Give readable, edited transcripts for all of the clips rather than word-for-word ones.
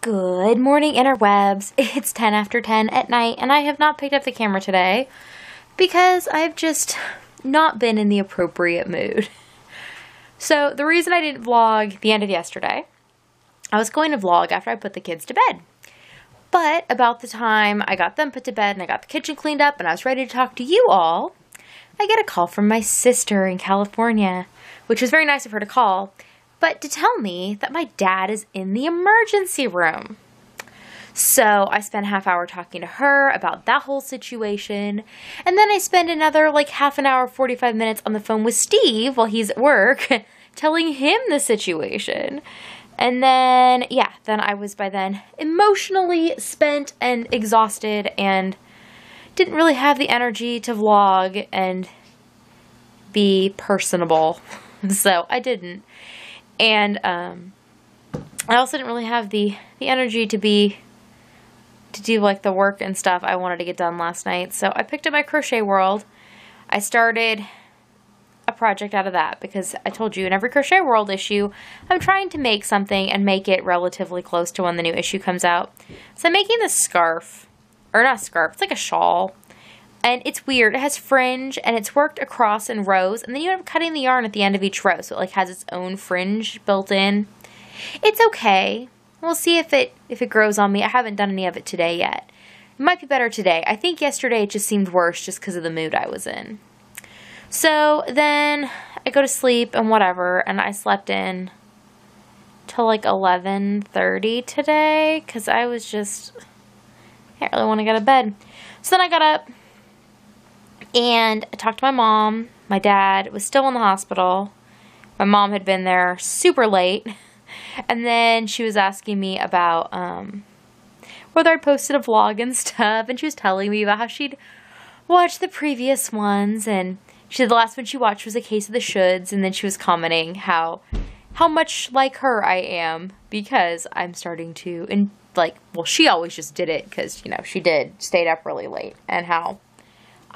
Good morning, interwebs. It's 10 after 10 at night, and I have not picked up the camera today because I've just not been in the appropriate mood. So the reason I didn't vlog the end of yesterday, I was going to vlog after I put the kids to bed. But about the time I got them put to bed and I got the kitchen cleaned up and I was ready to talk to you all, I get a call from my sister in California, which was very nice of her to call, but to tell me that my dad is in the emergency room. So I spent a half hour talking to her about that whole situation, and then I spend another half an hour, 45 minutes on the phone with Steve while he's at work, telling him the situation. And then, then I was by then emotionally spent and exhausted and didn't really have the energy to vlog and be personable. So I didn't. And I also didn't really have the energy to do the work and stuff I wanted to get done last night. So I picked up my crochet world. I started a project out of that because I told you in every crochet world issue, I'm trying to make something and make it relatively close to when the new issue comes out. So I'm making this scarf, or not scarf, it's like a shawl. And it's weird. It has fringe, and it's worked across in rows, and then you end up cutting the yarn at the end of each row, so it has its own fringe built in. It's okay. We'll see if it grows on me. I haven't done any of it today yet. It might be better today. I think yesterday it just seemed worse just because of the mood I was in. So then I go to sleep and whatever, and I slept in till 11:30 today because I was just, I didn't really want to go to bed. So then I got up and I talked to my mom. My dad was still in the hospital. My mom had been there super late. And then she was asking me about whether I posted a vlog and stuff. And she was telling me about how she'd watched the previous ones. And she said the last one she watched was A Case of the Shoulds. And then she was commenting how much like her I am. Because I'm starting to, and she always just did it because, she stayed up really late. And how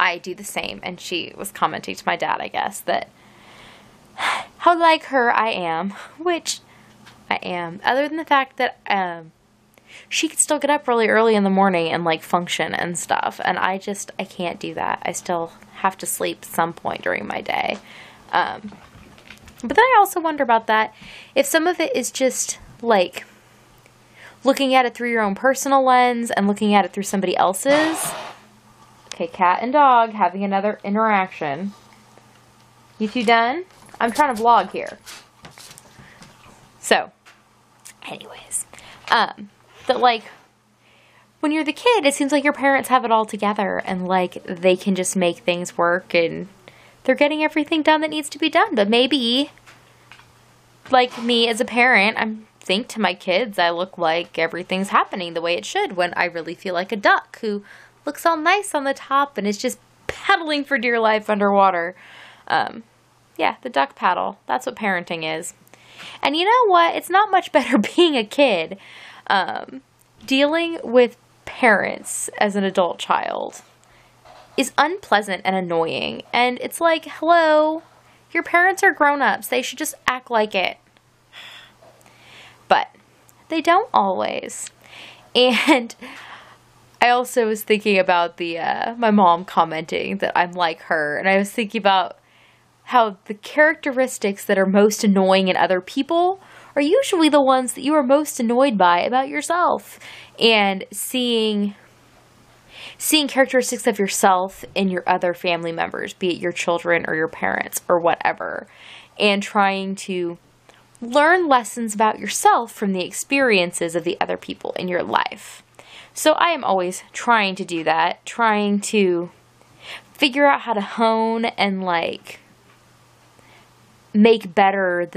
I do the same. And she was commenting to my dad, I guess, that how like her I am, which I am. Other than the fact that she could still get up really early in the morning and function and stuff. And I can't do that. I still have to sleep some point during my day. But then I also wonder about that. If some of it is just looking at it through your own personal lens and looking at it through somebody else's. Okay, cat and dog having another interaction. You two done? I'm trying to vlog here. So, anyways. That when you're the kid, it seems like your parents have it all together. And they can just make things work. And they're getting everything done that needs to be done. But maybe, me as a parent, I think to my kids, I look like everything's happening the way it should. When I really feel like a duck who looks all nice on the top and is just paddling for dear life underwater. The duck paddle. That's what parenting is. And you know what? It's not much better being a kid. Dealing with parents as an adult child is unpleasant and annoying. And it's hello, your parents are grown-ups. They should just act like it. But they don't always. And I also was thinking about my mom commenting that I'm like her, and I was thinking about how the characteristics that are most annoying in other people are usually the ones that you are most annoyed by about yourself, and seeing characteristics of yourself in your other family members, be it your children or your parents or whatever, and trying to learn lessons about yourself from the experiences of the other people in your life. So I am always trying to do that, trying to figure out how to hone and make better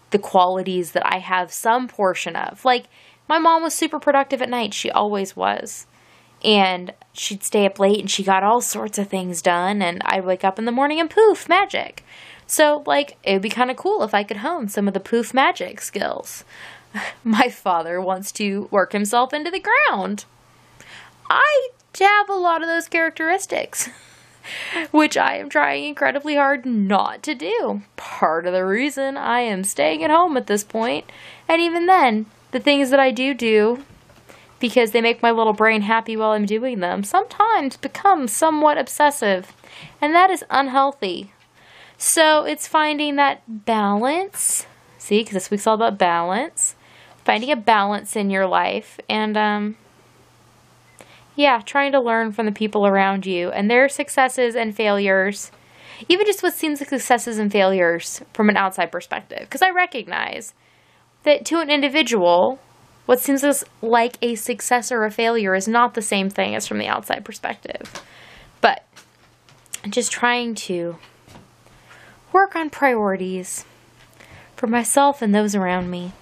the qualities that I have some portion of. My mom was super productive at night. She always was. And she'd stay up late and she got all sorts of things done. And I'd wake up in the morning and poof, magic. So it would be kind of cool if I could hone some of the poof magic skills. My father wants to work himself into the ground. I have a lot of those characteristics, which I am trying incredibly hard not to do. Part of the reason I am staying at home at this point, and even then, the things that I do, because they make my little brain happy while I'm doing them, sometimes become somewhat obsessive. And that is unhealthy. So it's finding that balance. See, because this week's all about balance. Finding a balance in your life. And, yeah, trying to learn from the people around you and their successes and failures. Even just what seems like successes and failures from an outside perspective. Because I recognize that to an individual, what seems like a success or a failure is not the same thing as from the outside perspective. But just trying to work on priorities for myself and those around me.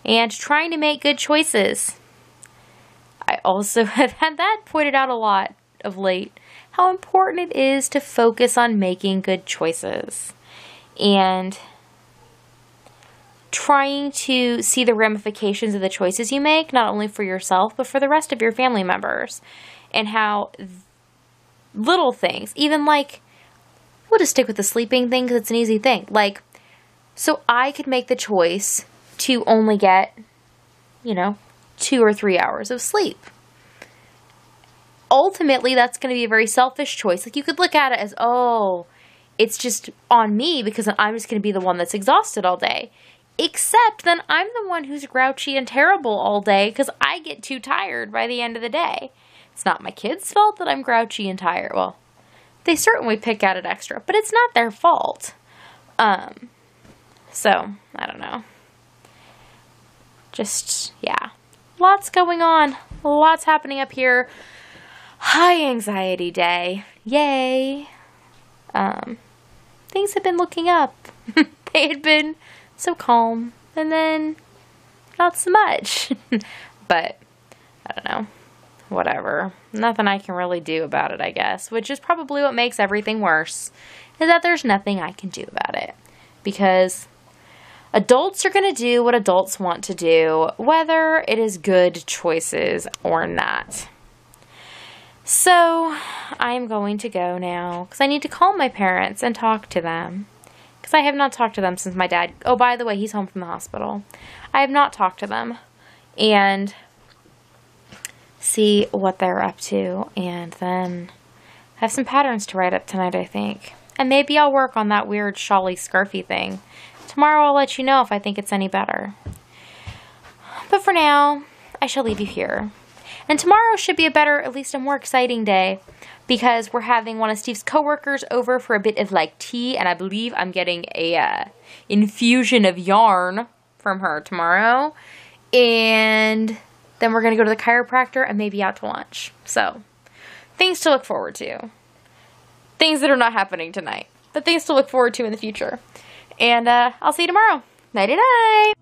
And trying to make good choices. I also have had that pointed out a lot of late. How important it is to focus on making good choices. And trying to see the ramifications of the choices you make, not only for yourself, but for the rest of your family members. And how little things, even like, we'll just stick with the sleeping thing because it's an easy thing. Like, so I could make the choice to only get, 2 or 3 hours of sleep. Ultimately, that's going to be a very selfish choice. Like, you could look at it as, oh, it's just on me because I'm just going to be the one that's exhausted all day. Except then I'm the one who's grouchy and terrible all day because I get too tired by the end of the day. It's not my kids' fault that I'm grouchy and tired. Well, they certainly pick at it extra, but it's not their fault. So, I don't know. Just, yeah. Lots going on. Lots happening up here. High anxiety day. Yay. Things have been looking up. They had been so calm. And then, not so much. But, I don't know. Whatever. Nothing I can really do about it, I guess. Which is probably what makes everything worse. Is that there's nothing I can do about it. Because adults are going to do what adults want to do, whether it is good choices or not. So, I'm going to go now, because I need to call my parents and talk to them. Because I have not talked to them since my dad, oh, by the way, he's home from the hospital. I have not talked to them, and see what they're up to, and then have some patterns to write up tonight, I think. And maybe I'll work on that weird shawly scarfy thing. Tomorrow I'll let you know if I think it's any better. But for now, I shall leave you here. And tomorrow should be a better, at least a more exciting day, because we're having one of Steve's coworkers over for a bit of like tea, and I believe I'm getting a infusion of yarn from her tomorrow. And then we're going to go to the chiropractor and maybe out to lunch. So, things to look forward to. Things that are not happening tonight, but things to look forward to in the future. And I'll see you tomorrow. Nighty-night!